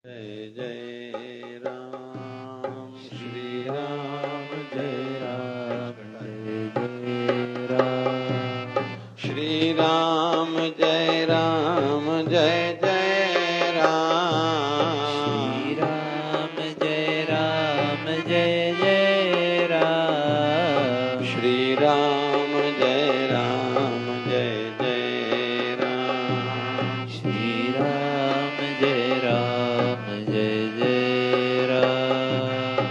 जय जय राम श्री राम जय राम जय राम श्री राम जय राम जय जय राम श्री राम जय राम जय जय राम श्री राम जय राम जय जय राम श्री राम जय राम जय जय राम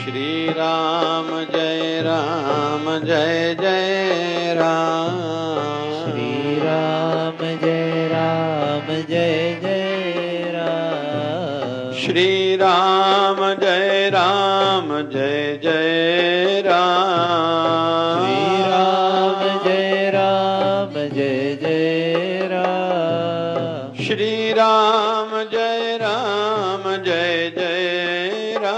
श्री राम जय राम जय जय राम श्री राम जय राम जय जय राम श्री राम जय राम जय जय राम श्री राम जय राम जय जय राम श्री राम जय राम जय जय राम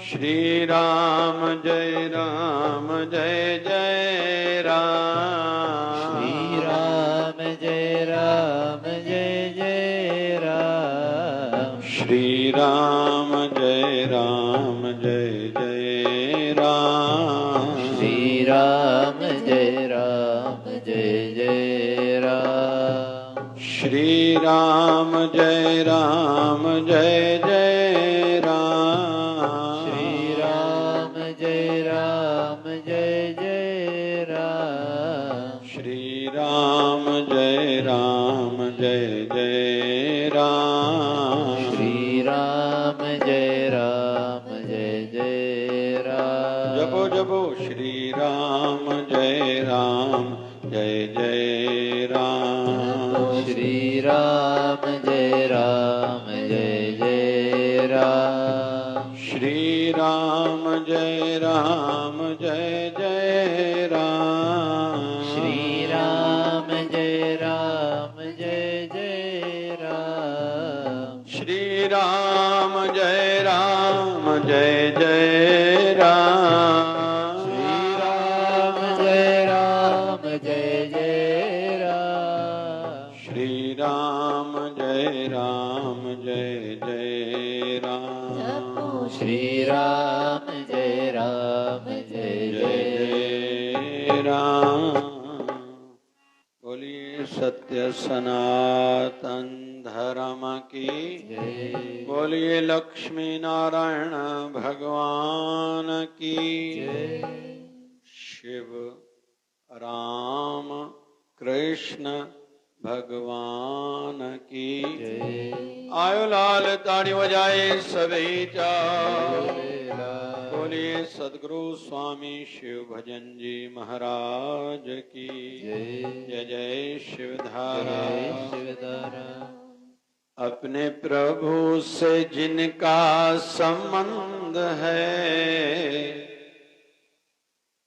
श्री राम जय राम जय जय राम श्री राम जय राम जय जय राम श्री राम जय राम जय जय राम श्री राम जय राम जय जय राम श्री राम जय राम जय जय राम श्री राम जय राम जय जय राम श्री राम जय राम जय जय राम श्री राम जय राम जय जय राम जपो जपो श्री राम जय राम जय जय राम श्री राम जय राम जय जय राम श्री राम जय राम जय जय राम श्री राम जय राम जय जय राम श्री राम जय राम जय जय राम श्री राम जय राम जय जय राम श्री राम जय राम जय जय राम श्री राम जय राम जय जय राम बोलिए सत्य सनातन धर्म की जय बोलिए लक्ष्मी नारायण भगवान की जय शिव राम कृष्ण भगवान की जय आयो लाल ताड़ी बजाए सभी जाओ बोलिए सदगुरु स्वामी शिव भजन जी महाराज की जय जय शिवधारा अपने प्रभु से जिनका संबंध है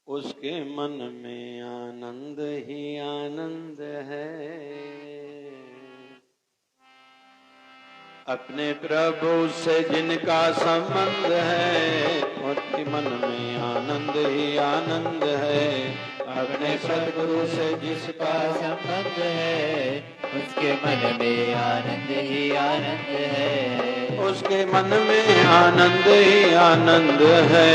उसके मन में आनंद ही आनंद है अपने प्रभु से जिनका संबंध है उसके मन में आनंद ही आनंद है अपने सद्गुरु से जिसका संबंध है उसके मन में आनंद ही आनंद है उसके मन में आनंद ही आनंद है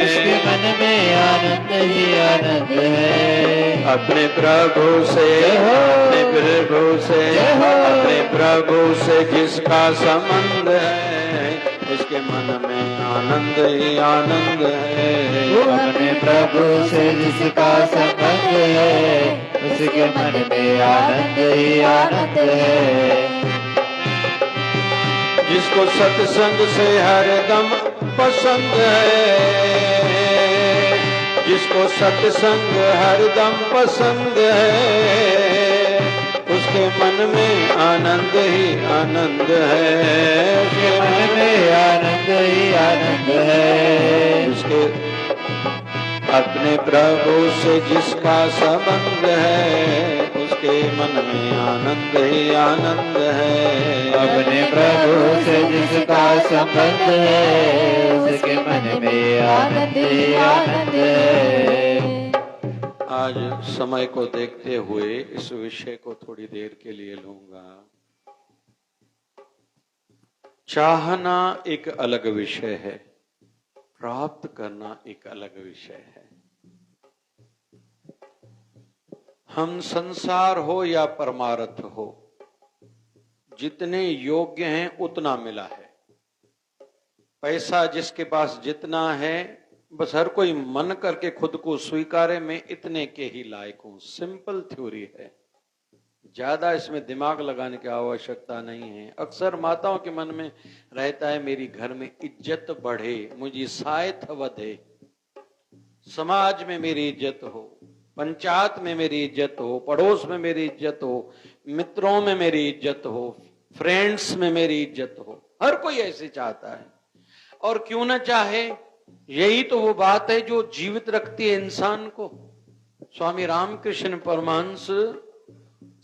उसके मन में आनंद ही आनंद है अपने प्रभु से अपने प्रभु से जिसका संबंध है उसके मन में आनंद ही आनंद है अपने प्रभु से जिसका संबंध है उसके मन में आनंद ही आनंद है जिसको सत्संग से हरदम पसंद है जिसको सत्संग हरदम पसंद है उसके मन में आनंद ही आनंद है उसके मन में आनंद ही आनंद है उसके अपने प्रभु से जिसका संबंध है उसके मन में आनंद ही आनंद है अपने प्रभु से जिसका संबंध है उसके मन में आनंद ही आनंद है आज समय को देखते हुए इस विषय को थोड़ी देर के लिए लूंगा। चाहना एक अलग विषय है, प्राप्त करना एक अलग विषय है। हम संसार हो या परमार्थ हो, जितने योग्य हैं उतना मिला है। पैसा जिसके पास जितना है, बस हर कोई मन करके खुद को स्वीकारे मैं इतने के ही लायक हूं। सिंपल थ्योरी है, ज्यादा इसमें दिमाग लगाने की आवश्यकता नहीं है। अक्सर माताओं के मन में रहता है मेरी घर में इज्जत बढ़े, मुझे सायथ वधे, समाज में मेरी इज्जत हो, पंचायत में मेरी इज्जत हो, पड़ोस में मेरी इज्जत हो, मित्रों में मेरी इज्जत हो, फ्रेंड्स में मेरी इज्जत हो। हर कोई ऐसे चाहता है, और क्यों ना चाहे, यही तो वो बात है जो जीवित रखती है इंसान को। स्वामी रामकृष्ण परमहंस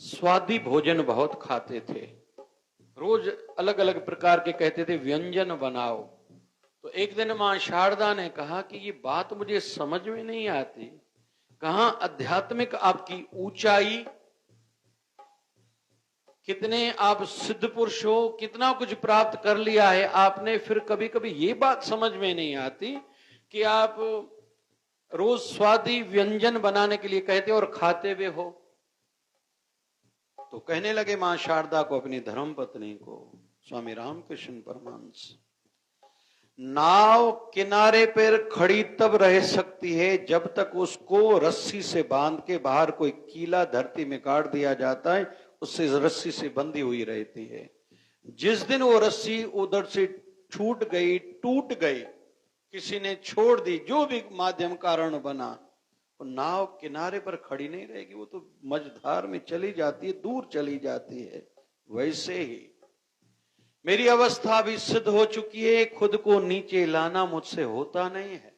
स्वादी भोजन बहुत खाते थे, रोज अलग अलग प्रकार के कहते थे व्यंजन बनाओ। तो एक दिन मां शारदा ने कहा कि ये बात मुझे समझ में नहीं आती, कहां आध्यात्मिक आपकी ऊंचाई, कितने आप सिद्ध पुरुष हो, कितना कुछ प्राप्त कर लिया है आपने, फिर कभी कभी ये बात समझ में नहीं आती कि आप रोज स्वादी व्यंजन बनाने के लिए कहते और खाते हुए हो। तो कहने लगे मां शारदा को, अपनी धर्म पत्नी को, स्वामी रामकृष्ण परमहंस, नाव किनारे पर खड़ी तब रह सकती है जब तक उसको रस्सी से बांध के बाहर कोई कीला धरती में काट दिया जाता है, उससे रस्सी से बंधी हुई रहती है। जिस दिन वो रस्सी उधर से छूट गई, टूट गई, किसी ने छोड़ दी, जो भी माध्यम कारण बना, वो नाव किनारे पर खड़ी नहीं रहेगी, वो तो मझधार में चली जाती है, दूर चली जाती है। वैसे ही मेरी अवस्था भी सिद्ध हो चुकी है, खुद को नीचे लाना मुझसे होता नहीं है,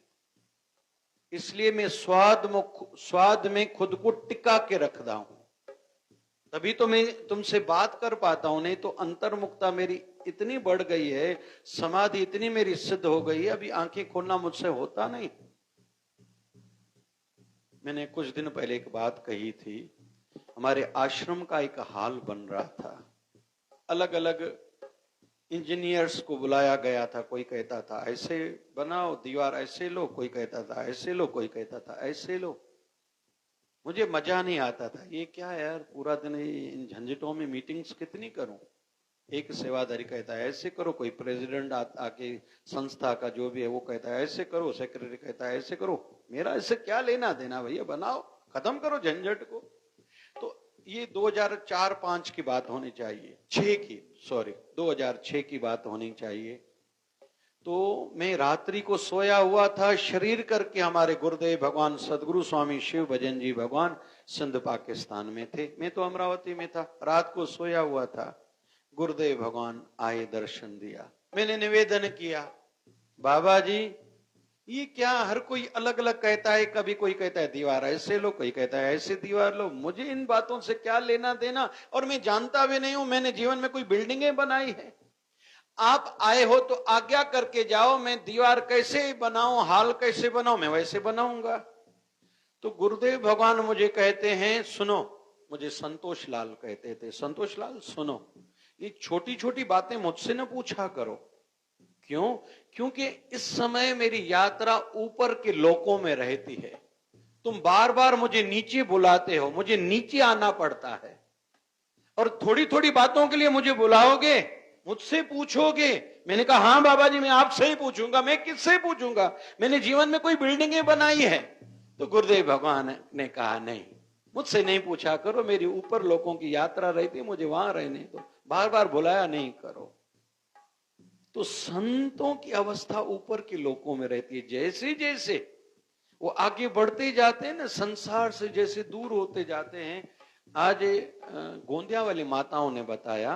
इसलिए मैं स्वाद में खुद को टिका के रखता हूं, तभी तो मैं तुमसे बात कर पाता हूं। नहीं तो अंतर्मुखता मेरी इतनी बढ़ गई है, समाधि इतनी मेरी सिद्ध हो गई है, अभी आंखें खोलना मुझसे होता नहीं। मैंने कुछ दिन पहले एक बात कही थी, हमारे आश्रम का एक हाल बन रहा था, अलग अलग इंजीनियर्स को बुलाया गया था। कोई कहता था ऐसे बनाओ, दीवार ऐसे लो, कोई कहता था ऐसे लो, कोई कहता था ऐसे लो। मुझे मजा नहीं आता था, ये क्या यार, पूरा दिन इन झंझटों में मीटिंग्स कितनी करूं। एक सेवादारी कहता है ऐसे करो, कोई प्रेसिडेंट आके संस्था का जो भी है वो कहता है ऐसे करो, सेक्रेटरी कहता है ऐसे करो। मेरा इससे क्या लेना देना भैया, बनाओ, खत्म करो झंझट को। तो ये 2004-5 की बात होनी चाहिए, 2006 की बात होनी चाहिए। तो मैं रात्रि को सोया हुआ था, शरीर करके हमारे गुरुदेव भगवान सदगुरु स्वामी शिव भजन जी भगवान सिंध पाकिस्तान में थे, मैं तो अमरावती में था। रात को सोया हुआ था, गुरुदेव भगवान आए, दर्शन दिया। मैंने निवेदन किया, बाबा जी ये क्या, हर कोई अलग अलग कहता है, कभी कोई कहता है दीवार ऐसे लो, कोई कहता है ऐसे दीवार लो, मुझे इन बातों से क्या लेना देना, और मैं जानता भी नहीं हूं, मैंने जीवन में कोई बिल्डिंगें बनाई है। आप आए हो तो आज्ञा करके जाओ, मैं दीवार कैसे बनाऊं, हाल कैसे बनाऊं, मैं वैसे बनाऊंगा। तो गुरुदेव भगवान मुझे कहते हैं सुनो, मुझे संतोष लाल कहते थे, संतोष लाल सुनो, ये छोटी छोटी बातें मुझसे न पूछा करो। क्यों? क्योंकि इस समय मेरी यात्रा ऊपर के लोकों में रहती है, तुम बार बार मुझे नीचे बुलाते हो, मुझे नीचे आना पड़ता है, और थोड़ी थोड़ी बातों के लिए मुझे बुलाओगे, मुझसे पूछोगे। मैंने कहा हाँ बाबा जी, मैं आपसे ही पूछूंगा, मैं किससे पूछूंगा, मैंने जीवन में कोई बिल्डिंगें बनाई है। तो गुरुदेव भगवान ने कहा नहीं, मुझसे नहीं पूछा करो, मेरी ऊपर लोगों की यात्रा रहती, मुझे वहां रहने दो, बार बार बुलाया नहीं करो। तो संतों की अवस्था ऊपर के लोकों में रहती है, जैसे जैसे वो आगे बढ़ते जाते हैं ना, संसार से जैसे दूर होते जाते हैं। आज गोंदिया वाली माताओं ने बताया,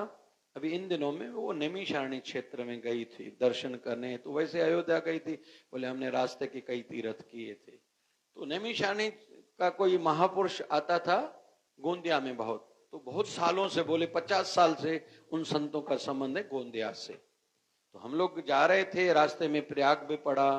अभी इन दिनों में वो नैमिषारण्य क्षेत्र में गई थी दर्शन करने, तो वैसे अयोध्या गई थी, बोले हमने रास्ते के कई तीर्थ किए थे। तो नैमिषारण्य का कोई महापुरुष आता था गोंदिया में बहुत, तो बहुत सालों से, बोले 50 साल से उन संतों का संबंध है गोंदिया से। तो हम लोग जा रहे थे, रास्ते में प्रयाग भी पड़ा,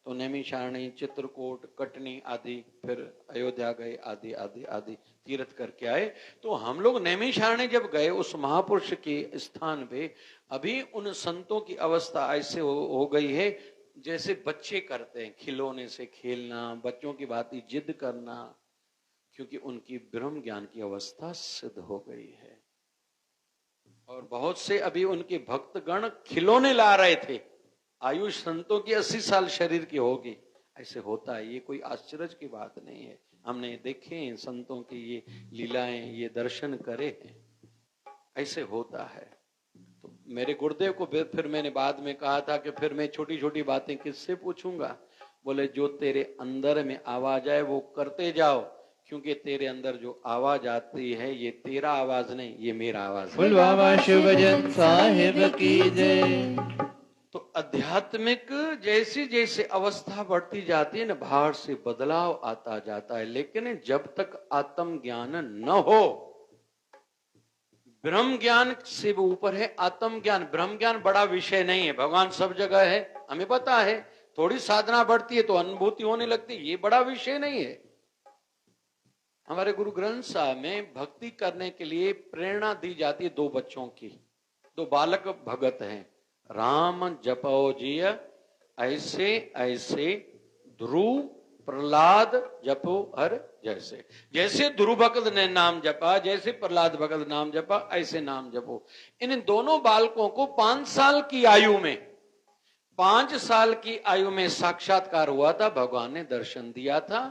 तो नैमिषारण्य, चित्रकूट, कटनी आदि, फिर अयोध्या गए, आदि आदि आदि तीर्थ करके आए। तो हम लोग नैमिषारण्य जब गए उस महापुरुष के स्थान पे, अभी उन संतों की अवस्था ऐसे हो गई है जैसे बच्चे करते हैं, खिलौने से खेलना, बच्चों की भांति जिद करना, क्योंकि उनकी ब्रह्म ज्ञान की अवस्था सिद्ध हो गई है। और बहुत से अभी उनके भक्तगण खिलौने ला रहे थे। आयुष संतों की 80 साल शरीर की होगी, ऐसे होता है, ये कोई आश्चर्य की बात नहीं है। हमने देखे हैं संतों की ये लीलाएं, ये दर्शन करे हैं, ऐसे होता है। तो मेरे गुरुदेव को फिर मैंने बाद में कहा था कि फिर मैं छोटी छोटी बातें किससे पूछूंगा। बोले जो तेरे अंदर में आवाज आए वो करते जाओ, क्योंकि तेरे अंदर जो आवाज आती है ये तेरा आवाज नहीं, ये मेरा आवाज है। फुलवामा शुभजन साहिब की जय। तो आध्यात्मिक जैसी जैसे अवस्था बढ़ती जाती है ना, बाहर से बदलाव आता जाता है, लेकिन जब तक आत्म ज्ञान न हो, ब्रह्म ज्ञान से वो ऊपर है आत्म ज्ञान। ब्रह्म ज्ञान बड़ा विषय नहीं है, भगवान सब जगह है, हमें पता है। थोड़ी साधना बढ़ती है तो अनुभूति होने लगती है, ये बड़ा विषय नहीं है। हमारे गुरु ग्रंथ साहब में भक्ति करने के लिए प्रेरणा दी जाती है दो बच्चों की, दो बालक भगत हैं, राम जपो जिय ऐसे ऐसे, ध्रुव प्रहलाद जपो हर जैसे। जैसे ध्रुव भगत ने नाम जपा, जैसे प्रहलाद भगत नाम जपा, ऐसे नाम जपो। इन दोनों बालकों को 5 साल की आयु में, 5 साल की आयु में साक्षात्कार हुआ था, भगवान ने दर्शन दिया था।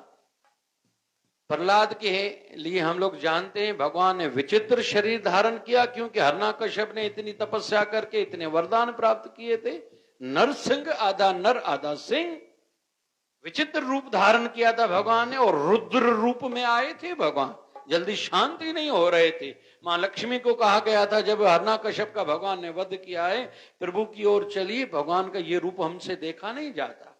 प्रहलाद के लिए हम लोग जानते हैं भगवान ने विचित्र शरीर धारण किया, क्योंकि हिरण्यकश्यप ने इतनी तपस्या करके इतने वरदान प्राप्त किए थे। नरसिंह आधा नर आधा सिंह, विचित्र रूप धारण किया था भगवान ने, और रुद्र रूप में आए थे भगवान। जल्दी शांति नहीं हो रहे थे। मां लक्ष्मी को कहा गया था जब हिरण्यकश्यप का भगवान ने वध किया है, प्रभु की ओर चलिए, भगवान का ये रूप हमसे देखा नहीं जाता।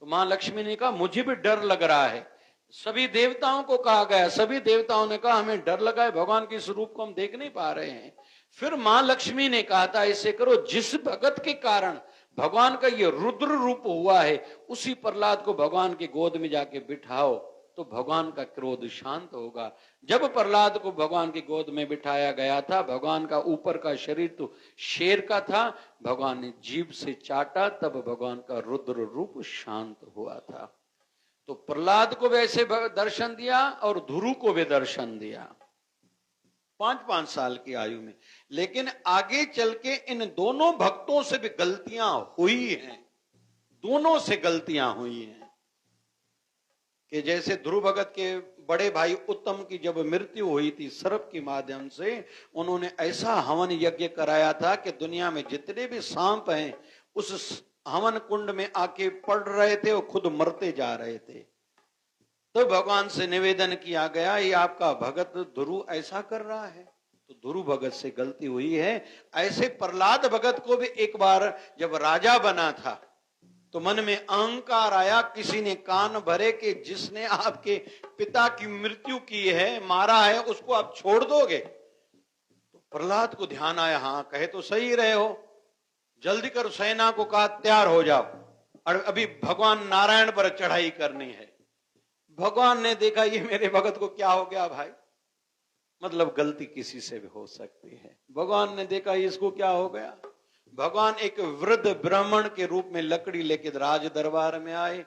तो मां लक्ष्मी ने कहा मुझे भी डर लग रहा है। सभी देवताओं को कहा गया, सभी देवताओं ने कहा हमें डर लगा है, भगवान के इस रूप को हम देख नहीं पा रहे हैं। फिर मां लक्ष्मी ने कहा था ऐसे करो, जिस भगत के कारण भगवान का ये रुद्र रूप हुआ है, उसी प्रहलाद को भगवान की गोद में जाके बिठाओ, तो भगवान का क्रोध शांत होगा। जब प्रहलाद को भगवान की गोद में बिठाया गया था, भगवान का ऊपर का शरीर तो शेर का था, भगवान ने जीभ से चाटा, तब भगवान का रुद्र रूप शांत हुआ था। तो प्रहलाद को भी ऐसे दर्शन दिया और ध्रुव को भी दर्शन दिया 5-5 साल की आयु में। लेकिन आगे चल के इन दोनों भक्तों से भी गलतियां हुई हैं, दोनों से गलतियां हुई हैं। कि जैसे ध्रुव भगत के बड़े भाई उत्तम की जब मृत्यु हुई थी सर्प के माध्यम से, उन्होंने ऐसा हवन यज्ञ कराया था कि दुनिया में जितने भी सांप हैं उस हवन कुंड में आके पड़ रहे थे, वो खुद मरते जा रहे थे। तो भगवान से निवेदन किया गया ये आपका भगत ध्रुव ऐसा कर रहा है, तो ध्रुव भगत से गलती हुई है। ऐसे प्रहलाद भगत को भी एक बार जब राजा बना था तो मन में अहंकार आया, किसी ने कान भरे कि जिसने आपके पिता की मृत्यु की है, मारा है, उसको आप छोड़ दोगे। तो प्रहलाद को ध्यान आया, हाँ कहे तो सही रहे हो, जल्दी कर, सेना को कहा तैयार हो जाओ, और अभी भगवान नारायण पर चढ़ाई करनी है। भगवान ने देखा ये मेरे भगत को क्या हो गया भाई, मतलब गलती किसी से भी हो सकती है। भगवान ने देखा इसको क्या हो गया। भगवान एक वृद्ध ब्राह्मण के रूप में लकड़ी लेके राज दरबार में आए।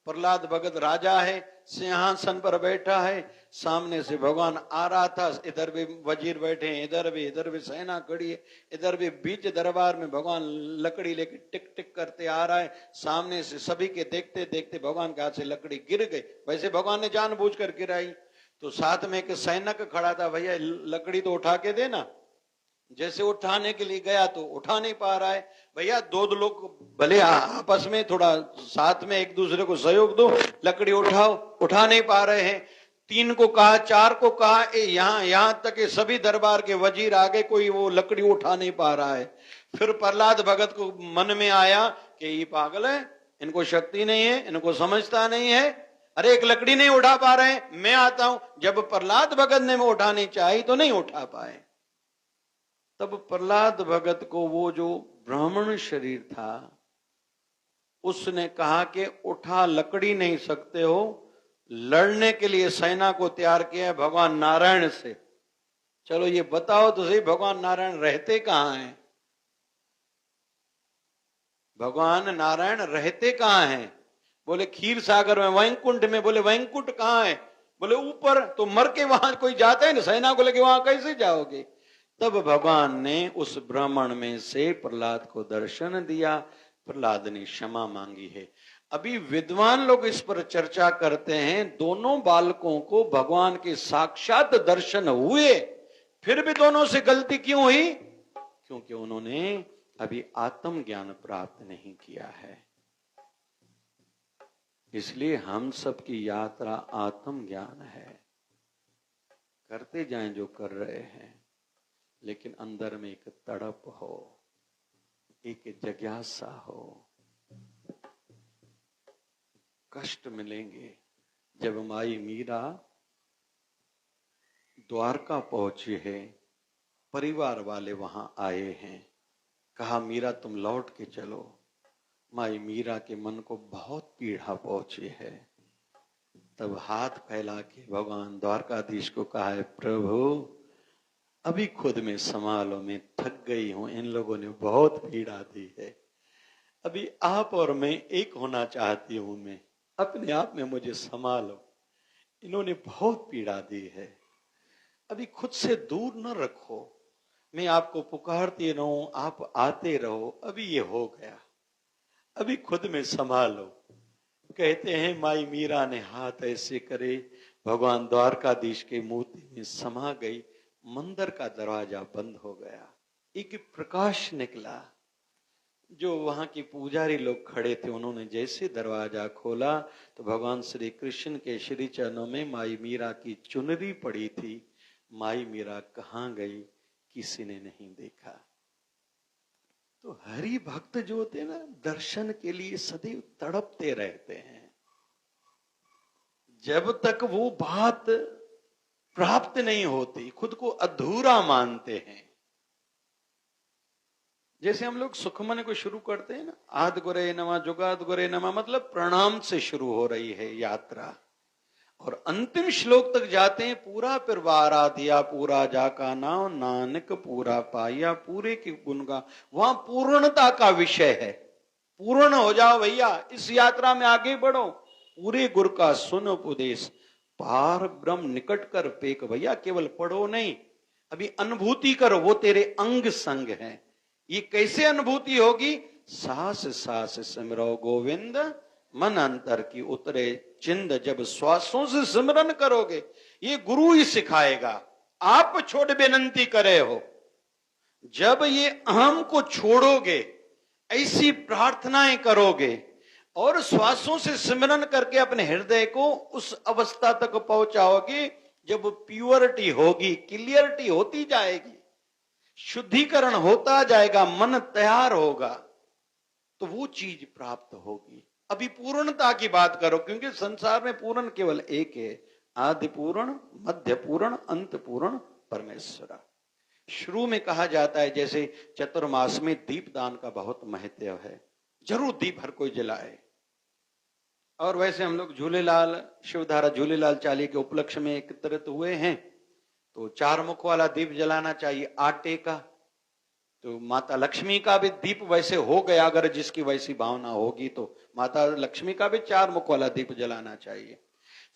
प्रहलाद भगत राजा है, सिंहासन पर बैठा है, सामने से भगवान आ रहा था, इधर भी वजीर बैठे हैं, इधर भी सेना खड़ी है, इधर भी बीच दरबार में भगवान लकड़ी लेके टिक टिक करते आ रहा है। सामने से सभी के देखते देखते भगवान के हाथ से लकड़ी गिर गई। वैसे भगवान ने जानबूझकर गिराई। तो साथ में एक सैनिक खड़ा था, भैया लकड़ी तो उठा के देना। जैसे उठाने के लिए गया तो उठा नहीं पा रहा है। भैया दो लोग भले आपस में थोड़ा साथ में एक दूसरे को सहयोग दो, लकड़ी उठाओ, उठा नहीं पा रहे हैं। 3 को कहा, 4 को कहा, यहां तक कि सभी दरबार के वजीर आगे, कोई वो लकड़ी उठा नहीं पा रहा है। फिर प्रहलाद भगत को मन में आया कि ये पागल है, इनको शक्ति नहीं है, इनको समझता नहीं है, अरे एक लकड़ी नहीं उठा पा रहे हैं, मैं आता हूं। जब प्रहलाद भगत ने उठानी चाहिए तो नहीं उठा पाए। तब प्रहलाद भगत को वो जो ब्राह्मण शरीर था उसने कहा कि उठा लकड़ी नहीं सकते हो, लड़ने के लिए सेना को तैयार किया है भगवान नारायण से। चलो ये बताओ तो सही, भगवान नारायण रहते कहां हैं? भगवान नारायण रहते कहां हैं? बोले क्षीर सागर में, वैकुंठ में। बोले वैकुंठ कहां है? बोले ऊपर। तो मर के वहां कोई जाता है ना, सेना को लेके वहां कैसे जाओगे? तब भगवान ने उस ब्राह्मण में से प्रहलाद को दर्शन दिया, प्रहलाद ने क्षमा मांगी है। अभी विद्वान लोग इस पर चर्चा करते हैं, दोनों बालकों को भगवान के साक्षात दर्शन हुए, फिर भी दोनों से गलती क्यों हुई? क्योंकि उन्होंने अभी आत्म ज्ञान प्राप्त नहीं किया है। इसलिए हम सबकी यात्रा आत्म ज्ञान है। करते जाएं जो कर रहे हैं, लेकिन अंदर में एक तड़प हो, एक जिज्ञासा हो। कष्ट मिलेंगे। जब माई मीरा द्वारका पहुंची है, परिवार वाले वहां आए हैं, कहा मीरा तुम लौट के चलो। माई मीरा के मन को बहुत पीड़ा पहुंची है। तब हाथ फैला के भगवान द्वारकाधीश को कहा है, प्रभु अभी खुद में संभालो, मैं थक गई हूं, इन लोगों ने बहुत पीड़ा दी है। अभी आप और मैं एक होना चाहती हूं, मैं अपने आप में मुझे संभालो, इन्होंने बहुत पीड़ा दी है। अभी खुद से दूर न रखो, मैं आपको पुकारती रहूं, आप आते रहो, अभी ये हो गया, अभी खुद में संभालो। कहते हैं माई मीरा ने हाथ ऐसे करे, भगवान द्वारकाधीश के मूर्ति में समा गई, मंदिर का दरवाजा बंद हो गया। एक प्रकाश निकला। जो वहां के पुजारी लोग खड़े थे, उन्होंने जैसे दरवाजा खोला तो भगवान श्री कृष्ण के श्री चरणों में माई मीरा की चुनरी पड़ी थी। माई मीरा कहाँ गई, किसी ने नहीं देखा। तो हरि भक्त जो होते हैं ना, दर्शन के लिए सदैव तड़पते रहते हैं। जब तक वो बात प्राप्त नहीं होती, खुद को अधूरा मानते हैं। जैसे हम लोग सुखमन को शुरू करते हैं ना, आद गुरे नमा जुगाद गुरे नमा, मतलब प्रणाम से शुरू हो रही है यात्रा, और अंतिम श्लोक तक जाते हैं, पूरा पिरवारा दिया पूरा जाका नाम, नानक पूरा पाया पूरे के गुण का। वहां पूर्णता का विषय है। पूर्ण हो जाओ भैया, इस यात्रा में आगे बढ़ो, पूरे गुरु का सुन उपदेश, पार ब्रह्म निकट कर पेक। भैया केवल पढ़ो नहीं, अभी अनुभूति करो, वो तेरे अंग संग है। ये कैसे अनुभूति होगी? सांस सांस सिमरो गोविंद, मन अंतर की उतरे चिंद। जब श्वासों से सिमरन करोगे, ये गुरु ही सिखाएगा। आप छोड़ विनंती करे हो, जब ये अहम को छोड़ोगे, ऐसी प्रार्थनाएं करोगे और श्वासों से सिमरन करके अपने हृदय को उस अवस्था तक पहुंचाओगे जब प्योरिटी होगी, क्लियरिटी होती जाएगी, शुद्धिकरण होता जाएगा, मन तैयार होगा, तो वो चीज प्राप्त होगी। अभी पूर्णता की बात करो, क्योंकि संसार में पूर्ण केवल एक है, आदि पूर्ण, मध्य पूर्ण, अंत पूर्ण परमेश्वर। शुरू में कहा जाता है, जैसे चतुर्मास में दीपदान का बहुत महत्व है, जरूर दीप हर कोई जलाए। और वैसे हम लोग झूलेलाल शिवधारा झूलेलाल चाली के उपलक्ष्य में एकत्रित हुए हैं, तो 4 मुख वाला दीप जलाना चाहिए आटे का। तो माता लक्ष्मी का भी दीप वैसे हो गया, अगर जिसकी वैसी भावना होगी तो माता लक्ष्मी का भी 4 मुख वाला दीप जलाना चाहिए।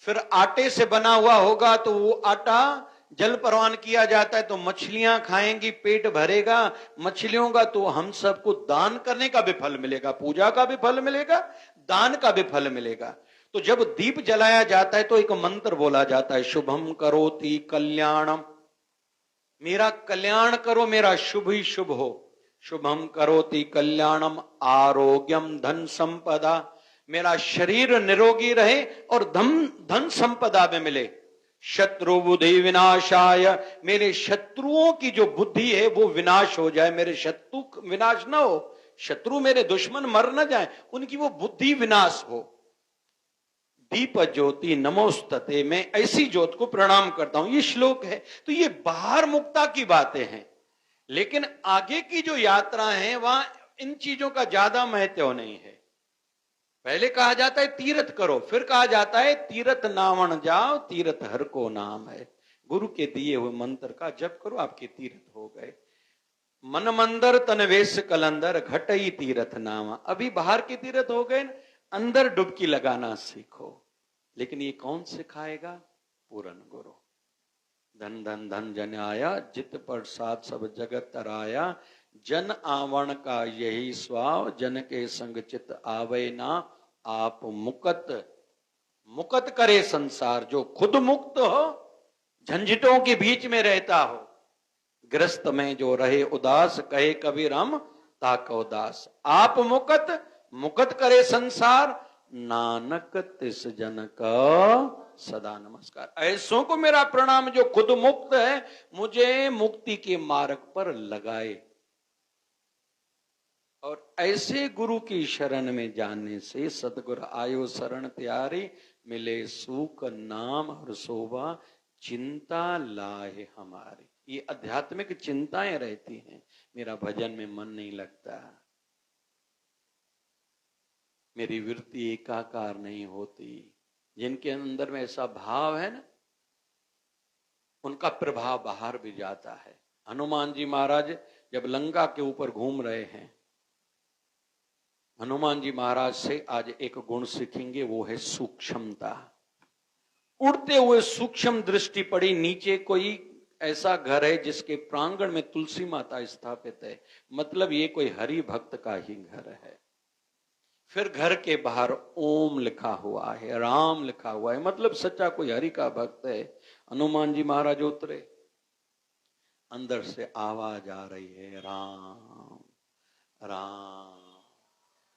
फिर आटे से बना हुआ होगा तो वो आटा जल परवान किया जाता है, तो मछलियां खाएंगी, पेट भरेगा मछलियों का, तो हम सबको दान करने का भी फल मिलेगा, पूजा का भी फल मिलेगा, दान का भी फल मिलेगा। तो जब दीप जलाया जाता है तो एक मंत्र बोला जाता है, शुभम करोति कल्याणम, मेरा कल्याण करो, मेरा शुभ ही शुभ हो। शुभम करोति कल्याणम आरोग्यम धन संपदा, मेरा शरीर निरोगी रहे और धन संपदा में मिले। शत्रु बुद्धि विनाशाय, मेरे शत्रुओं की जो बुद्धि है वो विनाश हो जाए, मेरे शत्रु विनाश ना हो, शत्रु मेरे दुश्मन मर न जाए, उनकी वो बुद्धि विनाश हो। दीप ज्योति नमोस्तते, मैं ऐसी ज्योत को प्रणाम करता हूं। ये श्लोक है। तो ये बाहर मुक्ता की बातें हैं, लेकिन आगे की जो यात्रा है वहां इन चीजों का ज्यादा महत्व नहीं है। पहले कहा जाता है तीर्थ करो, फिर कहा जाता है तीर्थ नावण जाओ, तीर्थ हर को नाम है। गुरु के दिए हुए मंत्र का जप करो, आपके तीर्थ हो गए। मन मंदिर तनवेश कलंदर घटई तीर्थ नामा। अभी बाहर के तीर्थ हो गए, अंदर डुबकी लगाना सीखो। लेकिन ये कौन सिखाएगा? पूरन गुरु। धन धन धन जन आया, जित प्रसाद सब जगत तराया। जन आवण का यही स्वाव, जन के संग चित आवे ना। आप मुकत मुकत करे संसार। जो खुद मुक्त हो, झंझटों के बीच में रहता हो, ग्रस्त में जो रहे उदास, कहे कबीर हम ताको दास। आप मुकत मुकत करे संसार, नानक तिस जन का सदा नमस्कार। ऐसों को मेरा प्रणाम जो खुद मुक्त है, मुझे मुक्ति के मार्ग पर लगाए। और ऐसे गुरु की शरण में जाने से सतगुरु आयो शरण त्यारी, मिले सुख नाम हर शोभा, चिंता लाहे हमारी। ये आध्यात्मिक चिंताएं रहती हैं, मेरा भजन में मन नहीं लगता, मेरी वृत्ति एकाकार नहीं होती। जिनके अंदर में ऐसा भाव है ना, उनका प्रभाव बाहर भी जाता है। हनुमान जी महाराज जब लंका के ऊपर घूम रहे हैं, हनुमान जी महाराज से आज एक गुण सीखेंगे, वो है सूक्ष्मता। उड़ते हुए सूक्ष्म दृष्टि पड़ी, नीचे कोई ऐसा घर है जिसके प्रांगण में तुलसी माता स्थापित है, मतलब ये कोई हरि भक्त का ही घर है। फिर घर के बाहर ओम लिखा हुआ है, राम लिखा हुआ है, मतलब सच्चा कोई हरि का भक्त है। हनुमान जी महाराज उतरे, अंदर से आवाज आ रही है, राम राम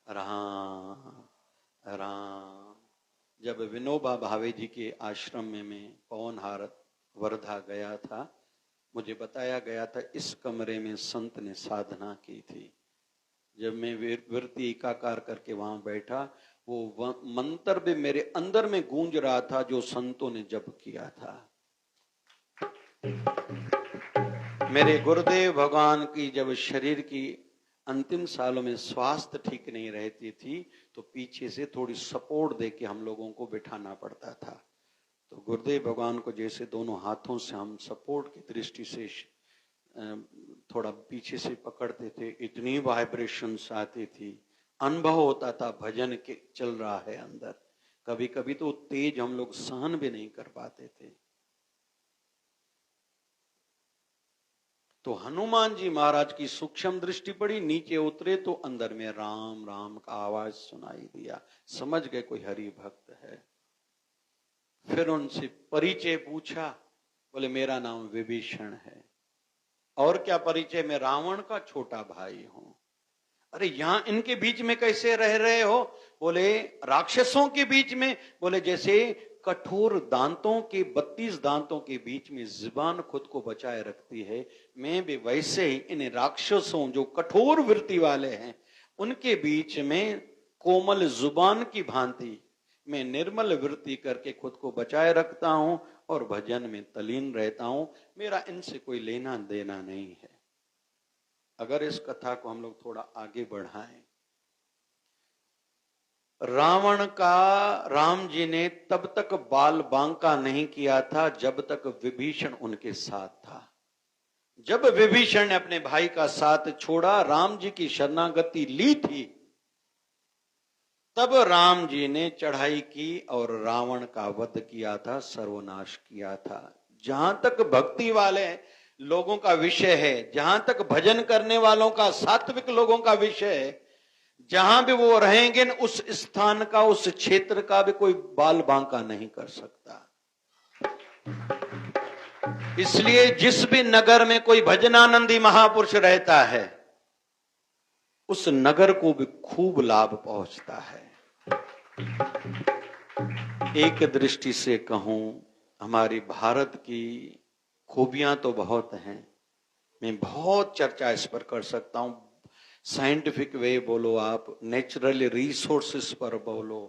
राम राम। जब विनोबा भावे जी के आश्रम में मैं पवनहार वर्धा गया था, मुझे बताया गया था इस कमरे में संत ने साधना की थी। जब मैं वृत्ति एकाकार करके वहां बैठा, वो मंत्र भी मेरे अंदर में गूंज रहा था जो संतों ने जप किया था। मेरे गुरुदेव भगवान की जब शरीर की अंतिम सालों में स्वास्थ्य ठीक नहीं रहती थी, तो पीछे से थोड़ी सपोर्ट देके हम लोगों को बिठाना पड़ता था। तो गुरुदेव भगवान को जैसे दोनों हाथों से हम सपोर्ट की दृष्टि से थोड़ा पीछे से पकड़ते थे, इतनी वाइब्रेशंस आती थी, अनुभव होता था भजन के चल रहा है अंदर। कभी कभी तो तेज हम लोग सहन भी नहीं कर पाते थे। तो हनुमान जी महाराज की सूक्ष्म दृष्टि पड़ी, नीचे उतरे तो अंदर में राम राम का आवाज सुनाई दिया, समझ गए कोई हरि भक्त है। फिर उनसे परिचय पूछा, बोले मेरा नाम विभीषण है। और क्या परिचय? मैं रावण का छोटा भाई हूं। अरे यहां इनके बीच में कैसे रह रहे हो? बोले राक्षसों के बीच में। बोले जैसे कठोर दांतों के 32 दांतों के बीच में जुबान खुद को बचाए रखती है, मैं भी वैसे ही इन राक्षसों जो कठोर वृत्ति वाले हैं उनके बीच में कोमल जुबान की भांति मैं निर्मल वृत्ति करके खुद को बचाए रखता हूं और भजन में तलीन रहता हूं। मेरा इनसे कोई लेना देना नहीं है। अगर इस कथा को हम लोग थोड़ा आगे बढ़ाएं, रावण का राम जी ने तब तक बाल बांका नहीं किया था जब तक विभीषण उनके साथ था। जब विभीषण ने अपने भाई का साथ छोड़ा, राम जी की शरणागति ली थी, तब राम जी ने चढ़ाई की और रावण का वध किया था, सर्वनाश किया था। जहां तक भक्ति वाले लोगों का विषय है, जहां तक भजन करने वालों का, सात्विक लोगों का विषय है, जहां भी वो रहेंगे उस स्थान का, उस क्षेत्र का भी कोई बाल बांका नहीं कर सकता। इसलिए जिस भी नगर में कोई भजनानंदी महापुरुष रहता है, उस नगर को भी खूब लाभ पहुंचता है। एक दृष्टि से कहूं, हमारी भारत की खूबियां तो बहुत हैं, मैं बहुत चर्चा इस पर कर सकता हूं। साइंटिफिक वे बोलो, आप नेचुरल रिसोर्सेस पर बोलो,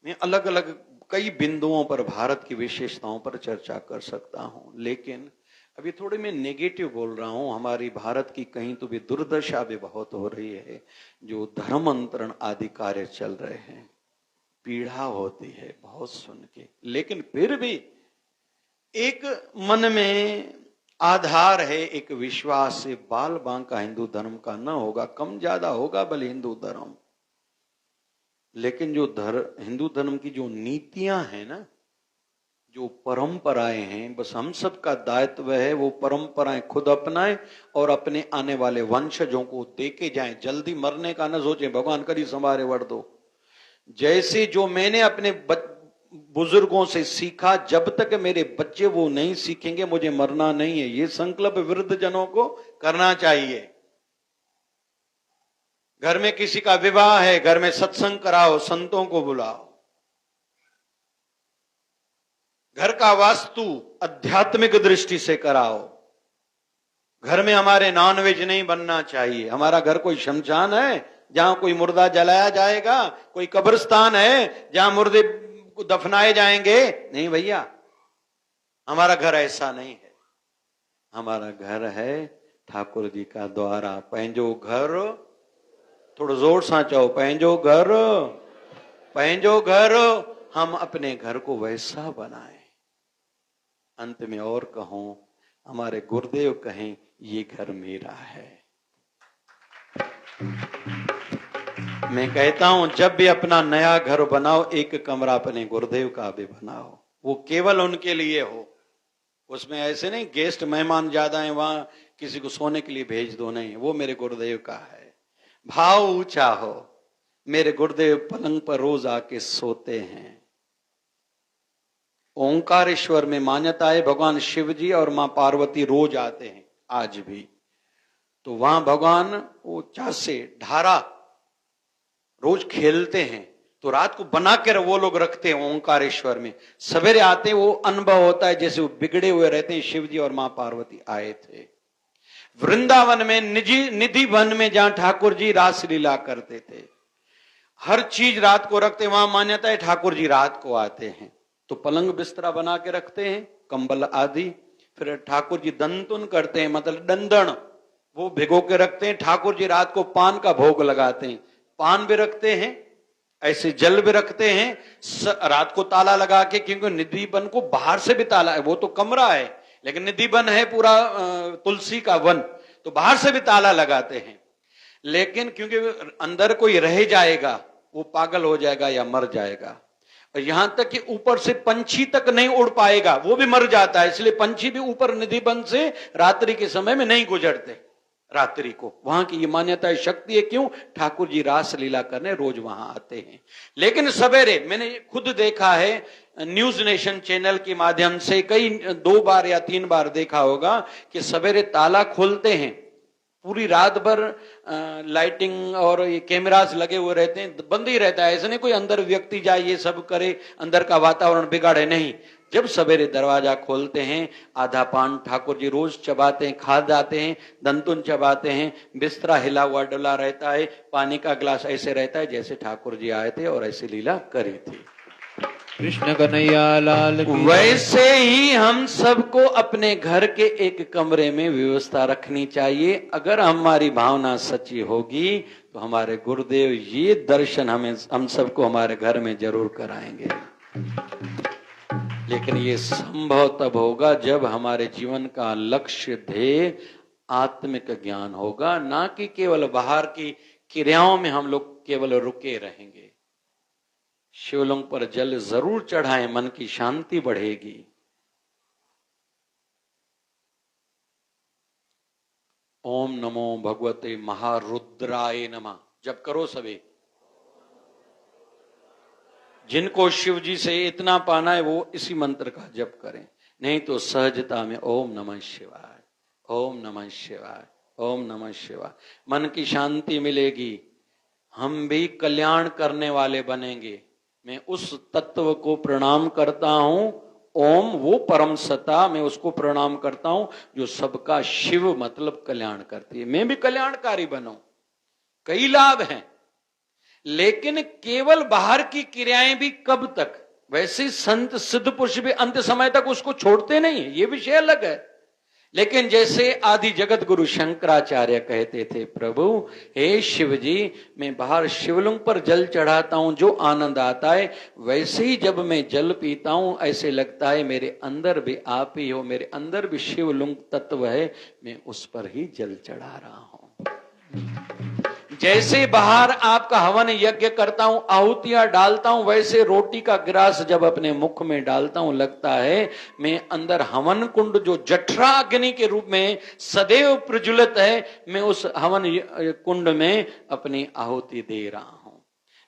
मैं अलग अलग कई बिंदुओं पर भारत की विशेषताओं पर चर्चा कर सकता हूं। लेकिन अभी थोड़ी मैं नेगेटिव बोल रहा हूं। हमारी भारत की कहीं तो भी दुर्दशा भी बहुत हो रही है, जो धर्मांतरण आदि कार्य चल रहे हैं। पीड़ा होती है बहुत सुन के, लेकिन फिर भी एक मन में आधार है, एक विश्वास है, बाल बांका हिंदू धर्म का न होगा, कम ज्यादा होगा भले हिंदू धर्म, लेकिन जो हिंदू धर्म की जो नीतियां हैं ना, जो परंपराएं हैं, बस हम सबका दायित्व है वो परंपराएं खुद अपनाएं और अपने आने वाले वंशजों को देके जाएं। जल्दी मरने का न सोचें, भगवान करी संवारे वर दो। जैसे जो मैंने अपने बुजुर्गों से सीखा, जब तक मेरे बच्चे वो नहीं सीखेंगे मुझे मरना नहीं है, ये संकल्प वृद्ध जनों को करना चाहिए। घर में किसी का विवाह है, घर में सत्संग कराओ, संतों को बुलाओ। घर का वास्तु आध्यात्मिक दृष्टि से कराओ। घर में हमारे नॉनवेज नहीं बनना चाहिए। हमारा घर कोई शमशान है जहां कोई मुर्दा जलाया जाएगा, कोई कब्रिस्तान है जहां मुर्दे दफनाए जाएंगे? नहीं भैया, हमारा घर ऐसा नहीं है। हमारा घर है ठाकुर जी का द्वारा। पंहिंजो घर, थोड़ा जोर सा चओ, पंहिंजो घर, पंहिंजो घर। हम अपने घर को वैसा बनाएं। अंत में और कहूं, हमारे गुरुदेव कहें ये घर मेरा है। मैं कहता हूं जब भी अपना नया घर बनाओ, एक कमरा अपने गुरुदेव का भी बनाओ, वो केवल उनके लिए हो। उसमें ऐसे नहीं गेस्ट मेहमान ज्यादा हैं वहां किसी को सोने के लिए भेज दो, नहीं, वो मेरे गुरुदेव का है। भाव ऊंचा हो। मेरे गुरुदेव पलंग पर रोज आके सोते हैं। ओंकारेश्वर में मान्यता है भगवान शिव जी और मां पार्वती रोज आते हैं आज भी। तो वहां भगवान वो चासे ढारा रोज खेलते हैं, तो रात को बना कर वो लोग रखते हैं ओंकारेश्वर में। सवेरे आते हैं, वो अनुभव होता है जैसे वो बिगड़े हुए रहते हैं। शिव जी और मां पार्वती आए थे वृंदावन में, निधि वन में, जहां ठाकुर जी रासलीला करते थे। हर चीज रात को रखते, वहां मान्यता है ठाकुर जी रात को आते हैं। तो पलंग बिस्तरा बना के रखते हैं, कंबल आदि। फिर ठाकुर जी दंतुन करते हैं, मतलब दंदन वो भिगो के रखते हैं। ठाकुर जी रात को पान का भोग लगाते हैं, पान भी रखते हैं, ऐसे जल भी रखते हैं। रात को ताला लगा के, क्योंकि निधि वन को बाहर से भी ताला है, वो तो कमरा है, लेकिन निधि वन है पूरा तुलसी का वन, तो बाहर से भी ताला लगाते हैं। लेकिन क्योंकि अंदर कोई रह जाएगा, वो पागल हो जाएगा या मर जाएगा। और यहां तक कि ऊपर से पंछी तक नहीं उड़ पाएगा, वो भी मर जाता है। इसलिए पंछी भी ऊपर निधि वन से रात्रि के समय में नहीं गुजरते रात्रि को। वहां की ये मान्यता है, शक्ति है। क्यों? ठाकुर जी रास लीला करने रोज वहां आते हैं। लेकिन सवेरे मैंने खुद देखा है, न्यूज नेशन चैनल के माध्यम से कई 2 बार या 3 बार देखा होगा कि सवेरे ताला खोलते हैं, पूरी रात भर लाइटिंग और ये कैमरास लगे हुए रहते हैं, बंद ही रहता है। ऐसा नहीं कोई अंदर व्यक्ति जाए ये सब करे, अंदर का वातावरण बिगाड़े, नहीं। जब सवेरे दरवाजा खोलते हैं, आधा पान ठाकुर जी रोज चबाते हैं, खा जाते हैं, दंतुन चबाते हैं, बिस्तरा हिला हुआ डुला रहता है, पानी का गिलास ऐसे रहता है जैसे ठाकुर जी आए थे और ऐसी लीला करी थी। कृष्ण कन्हैया लाल की। वैसे ही हम सबको अपने घर के एक कमरे में व्यवस्था रखनी चाहिए। अगर हमारी भावना सच्ची होगी तो हमारे गुरुदेव ये दर्शन हम सबको हमारे घर में जरूर कराएंगे। लेकिन ये संभव तब होगा जब हमारे जीवन का लक्ष्य ध्येय आत्मिक ज्ञान होगा, ना कि केवल बाहर की क्रियाओं में हम लोग केवल रुके रहेंगे। शिवलिंग पर जल जरूर चढ़ाएं, मन की शांति बढ़ेगी। ओम नमो भगवते महारुद्राय नमः जप करो सभी। जिनको शिव जी से इतना पाना है वो इसी मंत्र का जप करें, नहीं तो सहजता में ओम नमः शिवाय, ओम नमः शिवाय, ओम नमः शिवाय। मन की शांति मिलेगी, हम भी कल्याण करने वाले बनेंगे। मैं उस तत्व को प्रणाम करता हूं, ओम वो परम सत्ता, मैं उसको प्रणाम करता हूं जो सबका शिव मतलब कल्याण करती है। मैं भी कल्याणकारी बनूं, कई लाभ हैं, लेकिन केवल बाहर की क्रियाएं भी कब तक? वैसे संत सिद्ध पुरुष भी अंत समय तक उसको छोड़ते नहीं है, ये विषय अलग है। लेकिन जैसे आदि जगत गुरु शंकराचार्य कहते थे, प्रभु हे शिव जी, मैं बाहर शिवलिंग पर जल चढ़ाता हूं जो आनंद आता है, वैसे ही जब मैं जल पीता हूं ऐसे लगता है मेरे अंदर भी आप ही हो, मेरे अंदर भी शिवलिंग तत्व है, मैं उस पर ही जल चढ़ा रहा हूं। जैसे बाहर आपका हवन यज्ञ करता हूं, आहुतियां डालता हूं, वैसे रोटी का गिलास जब अपने मुख में डालता हूं लगता है मैं अंदर हवन कुंड जो जठरा अग्नि के रूप में सदैव प्रज्वलित है, मैं उस हवन कुंड में अपनी आहुति दे रहा हूं।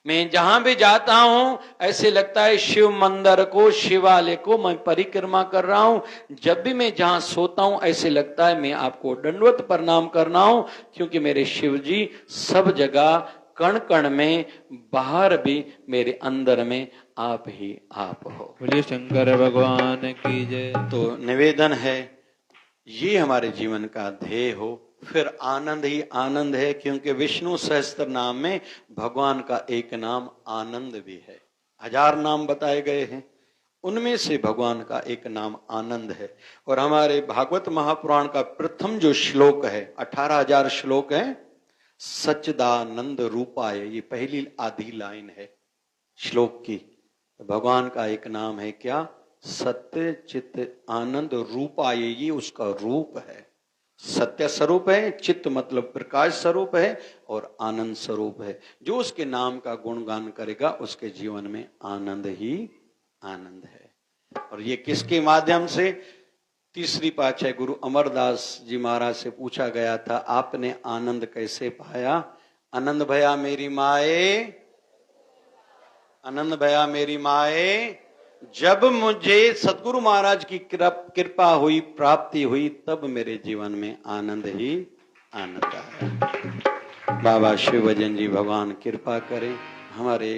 मैं जहां भी जाता हूं ऐसे लगता है शिव मंदिर को, शिवालय को मैं परिक्रमा कर रहा हूं। जब भी मैं जहां सोता हूं ऐसे लगता है मैं आपको दंडवत प्रणाम कर रहा हूं, क्योंकि मेरे शिव जी सब जगह कण कण में, बाहर भी, मेरे अंदर में आप ही आप हो। बोलिए शंकर भगवान की जय। तो निवेदन है ये हमारे जीवन का ध्येय हो। फिर आनंद ही आनंद है, क्योंकि विष्णु सहस्त्र नाम में भगवान का एक नाम आनंद भी है। 1000 नाम बताए गए हैं, उनमें से भगवान का एक नाम आनंद है। और हमारे भागवत महापुराण का प्रथम जो श्लोक है, 18,000 श्लोक है, सच्चिदानंद रूपाय, ये पहली आधी लाइन है श्लोक की। भगवान का एक नाम है क्या? सत्य चित आनंद रूपाय, ये उसका रूप है। सत्य स्वरूप है, चित्त मतलब प्रकाश स्वरूप है, और आनंद स्वरूप है। जो उसके नाम का गुणगान करेगा उसके जीवन में आनंद ही आनंद है। और ये किसके माध्यम से? तीसरी पातशाही गुरु अमरदास जी महाराज से पूछा गया था, आपने आनंद कैसे पाया? आनंद भया मेरी माए, आनंद भया मेरी माए, जब मुझे सतगुरु महाराज की कृपा हुई, प्राप्ति हुई, तब मेरे जीवन में आनंद ही आनंद आया। बाबा शिव भजन जी भगवान कृपा करें, हमारे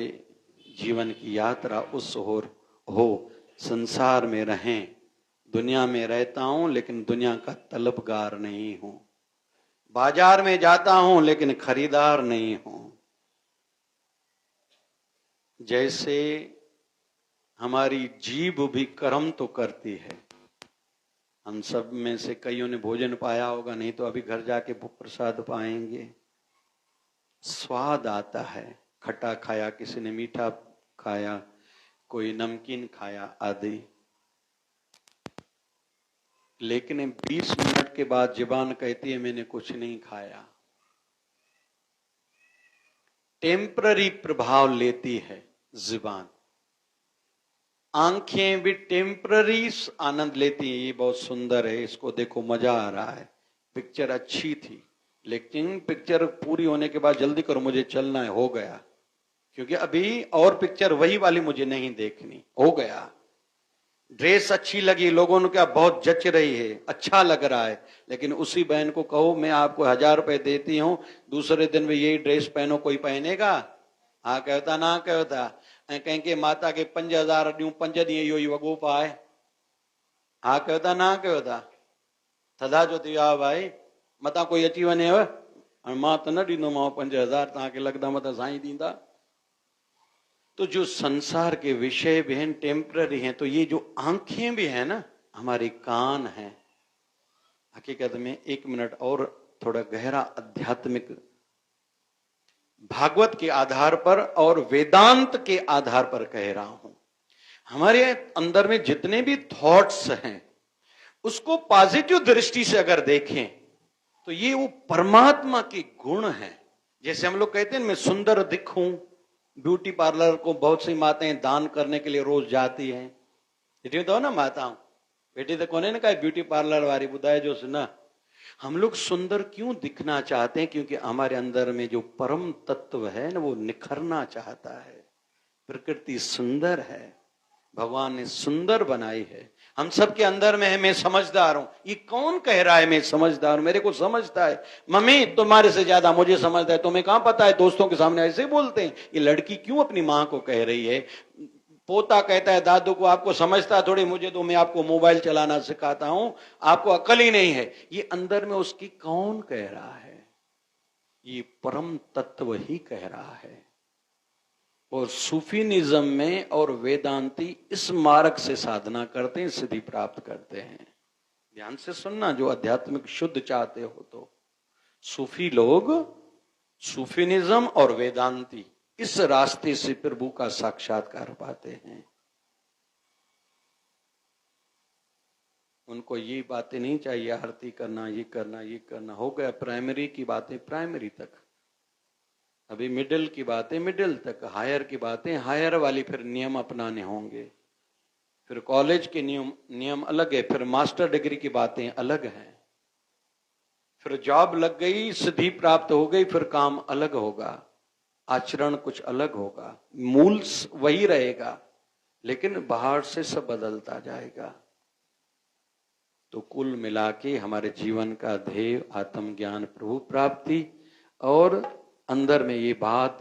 जीवन की यात्रा उस ओर हो, संसार में रहें। दुनिया में रहता हूं लेकिन दुनिया का तलबगार नहीं हूं, बाजार में जाता हूं लेकिन खरीदार नहीं हूं। जैसे हमारी जीभ भी कर्म तो करती है, हम सब में से कईयों ने भोजन पाया होगा, नहीं तो अभी घर जाके प्रसाद पाएंगे। स्वाद आता है, खट्टा खाया, किसी ने मीठा खाया, कोई नमकीन खाया आदि, लेकिन 20 मिनट के बाद जुबान कहती है मैंने कुछ नहीं खाया। टेम्पररी प्रभाव लेती है जुबान, आंखें भी टेम्पररी आनंद लेती हैं। ये बहुत सुंदर है, इसको देखो मजा आ रहा है, पिक्चर अच्छी थी, लेकिन पिक्चर पूरी होने के बाद जल्दी करो मुझे चलना है, हो गया, क्योंकि अभी और पिक्चर वही वाली मुझे नहीं देखनी, हो गया। ड्रेस अच्छी लगी, लोगों ने क्या बहुत जच रही है, अच्छा लग रहा है, लेकिन उसी बहन को कहो मैं आपको 1000 रुपए देती हूं, दूसरे दिन में यही ड्रेस पहनो, कोई पहनेगा? हाँ कहता ना कहता, कहीं के माता के 5000 ॾियूं 5 ॾींहं इहो ई वॻो पाए। हाँ कहता ना कहता, थदा जो थी वियो भाई, मता कोई अची वञेव, मां त न ॾींदोमांव 5000, तव्हांखे लॻंदा मता साईं ॾींदा। तो जो संसार के विषय भी हैं टेम्पररी हैं, तो ये जो आंखें भी हैं ना, हमारी कान है, हकीकत में 1 मिनट और थोड़ा गहरा आध्यात्मिक भागवत के आधार पर और वेदांत के आधार पर कह रहा हूं। हमारे अंदर में जितने भी थॉट्स हैं उसको पॉजिटिव दृष्टि से अगर देखें तो ये वो परमात्मा के गुण हैं। जैसे हम लोग कहते हैं मैं सुंदर दिखूं, ब्यूटी पार्लर को बहुत सी माताएं दान करने के लिए रोज जाती हैं, तो ना माताओं बेटी तो कोने ने कहा ब्यूटी पार्लर वाली बुधाए जो सुना। हम लोग सुंदर क्यों दिखना चाहते हैं? क्योंकि हमारे अंदर में जो परम तत्व है ना वो निखरना चाहता है। प्रकृति सुंदर है, भगवान ने सुंदर बनाई है, हम सबके अंदर में है मैं समझदार हूं। ये कौन कह रहा है मैं समझदार हूं? मेरे को समझता है, मम्मी तुम्हारे से ज्यादा मुझे समझता है, तुम्हें कहां पता है? दोस्तों के सामने ऐसे बोलते हैं। ये लड़की क्यों अपनी मां को कह रही है? पोता कहता है दादू को आपको समझता थोड़ी, मुझे तो मैं आपको मोबाइल चलाना सिखाता हूं, आपको अकल ही नहीं है। ये अंदर में उसकी कौन कह रहा है? ये परम तत्व ही कह रहा है। और सूफीनिज्म में और वेदांती इस मार्ग से साधना करते हैं, सिद्धि प्राप्त करते हैं। ध्यान से सुनना, जो आध्यात्मिक शुद्ध चाहते हो तो। सूफी लोग सूफीनिज्म और वेदांती इस रास्ते से प्रभु का साक्षात्कार पाते हैं। उनको ये बातें नहीं चाहिए, आरती करना, ये करना, ये करना। हो गया प्राइमरी की बातें प्राइमरी तक, अभी मिडिल की बातें मिडिल तक, हायर की बातें हायर वाली फिर नियम अपनाने होंगे। फिर कॉलेज के नियम अलग है, फिर मास्टर डिग्री की बातें अलग हैं, फिर जॉब लग गई, सिद्धि प्राप्त हो गई, फिर काम अलग होगा, आचरण कुछ अलग होगा, मूल वही रहेगा, लेकिन बाहर से सब बदलता जाएगा। तो कुल मिला के हमारे जीवन का ध्येय आत्मज्ञान, प्रभु प्राप्ति, और अंदर में ये बात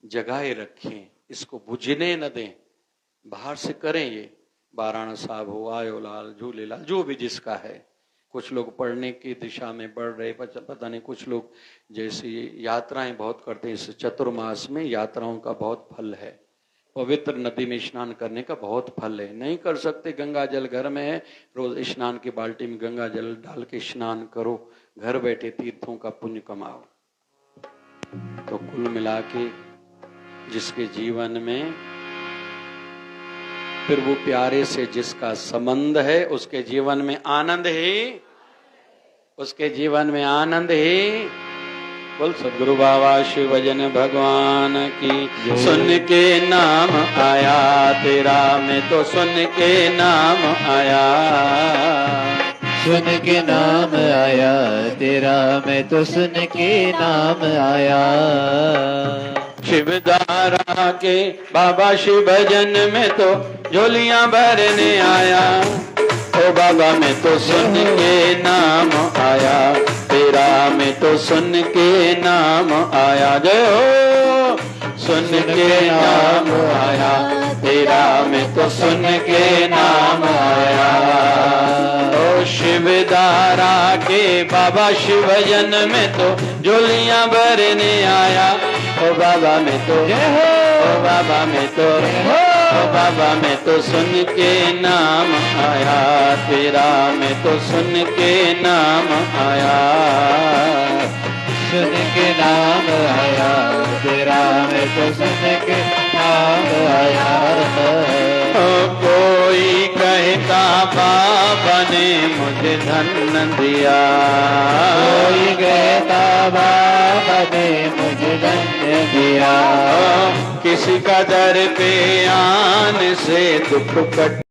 जगाए रखें, इसको बुझने न दें। बाहर से करें, ये बाराणा साहब हो, आयोलाल, झूलेलाल, जो भी जिसका है। कुछ लोग पढ़ने की दिशा में बढ़ रहे, पता नहीं, कुछ लोग जैसे यात्राएं बहुत करते हैं। इस चतुर्मास में यात्राओं का बहुत फल है, पवित्र नदी में स्नान करने का बहुत फल है। नहीं कर सकते, गंगा जल घर में है, रोज स्नान की बाल्टी में गंगा जल डाल के स्नान करो, घर बैठे तीर्थों का पुण्य कमाओ। तो कुल मिला के जिसके जीवन में प्रभु प्यारे से जिसका संबंध है, उसके जीवन में आनंद ही, उसके जीवन में आनंद ही। बोल सदगुरु बाबा शिव भजन भगवान की। सुन के नाम आया तेरा, मैं तो सुन के नाम आया, सुन के नाम आया तेरा, मैं तो सुन के नाम आया। शिवदारा के बाबा शिव भजन में तो झोलियां भरने आया। ओ बाबा मैं तो सुन के नाम आया तेरा, मैं तो सुन के नाम आया। जय हो, सुन के नाम आया तेरा, मैं तो सुन के नाम आया। ओ शिवदारा के बाबा शिव भजन में तो झोलियां भरने आया। ओ बाबा मैं तो, ओ बाबा मैं तो, ओ बाबा मैं तो सुन के नाम आया तेरा, मैं तो सुन के नाम आया। सुन के नाम आया तेरा, मैं तो सुन के नाम आया। कोई कहता बाबा ने मुझे धन दिया, कोई कहता बाबा ने मुझे धन दिया। किसी का दर पे आने से दुख कट